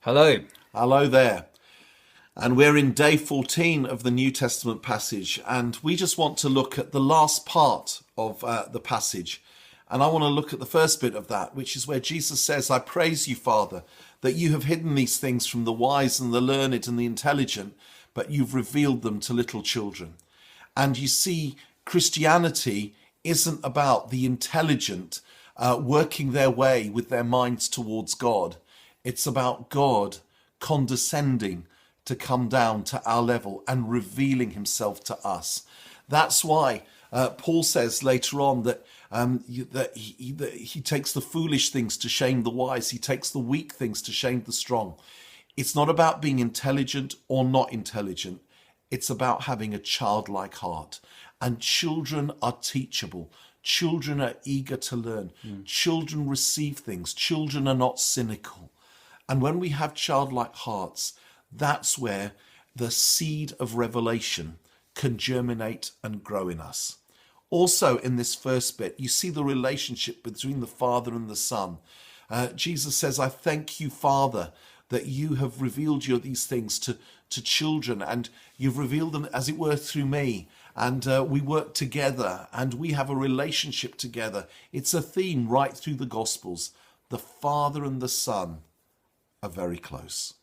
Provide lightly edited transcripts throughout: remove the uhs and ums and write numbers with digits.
Hello. Hello there. And we're in day 14 of the New Testament passage. And we just want to look at the last part of the passage. And I want to look at the first bit of that, which is where Jesus says, I praise you, Father, that you have hidden these things from the wise and the learned and the intelligent, but you've revealed them to little children. And you see, Christianity isn't about the intelligent working their way with their minds towards God. It's about God condescending to come down to our level and revealing himself to us. That's why Paul says later on that that he takes the foolish things to shame the wise. He takes the weak things to shame the strong. It's not about being intelligent or not intelligent. It's about having a childlike heart. And children are teachable. Children are eager to learn. Children receive things. Children are not cynical. And when we have childlike hearts, that's where the seed of revelation can germinate and grow in us. Also, in this first bit, you see the relationship between the Father and the Son. Jesus says, I thank you, Father, that you have revealed these things to children, and you've revealed them, as it were, through me. And we work together, and we have a relationship together. It's a theme right through the Gospels. The Father and the Son are very close.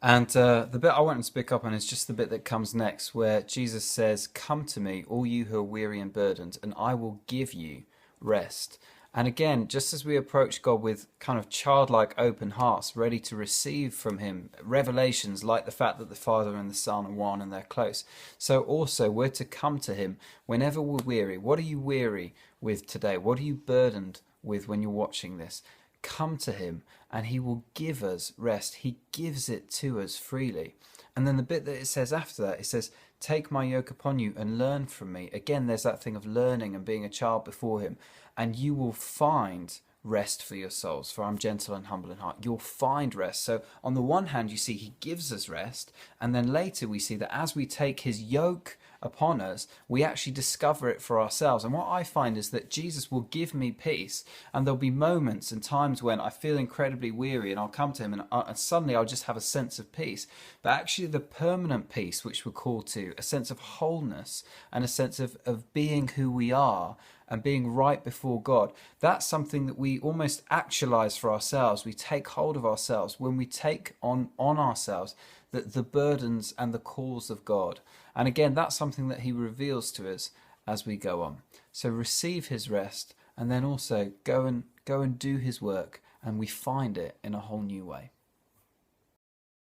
And the bit I want to pick up on is just the bit that comes next, where Jesus says, come to me, all you who are weary and burdened, and I will give you rest. And again, just as we approach God with kind of childlike open hearts, ready to receive from him revelations like the fact that the Father and the Son are one and they're close, so also we're to come to him whenever we're weary. What are you weary with today? What are you burdened with when you're watching this? Come to him and he will give us rest. He gives it to us freely. And then the bit that it says after that, it says, take my yoke upon you and learn from me. Again, there's that thing of learning and being a child before him. And you will find rest for your souls, for I'm gentle and humble in heart. You'll find rest. So on the one hand, you see he gives us rest. And then later we see that as we take his yoke upon us, we actually discover it for ourselves. And what I find is that Jesus will give me peace, and there'll be moments and times when I feel incredibly weary and I'll come to him and suddenly I'll just have a sense of peace. But actually the permanent peace, which we're called to, a sense of wholeness and a sense of being who we are and being right before God, that's something that we almost actualize for ourselves. We take hold of ourselves when we take on ourselves the burdens and the calls of God. And again, that's something that he reveals to us as we go on. So receive his rest, and then also go and do his work, and we find it in a whole new way.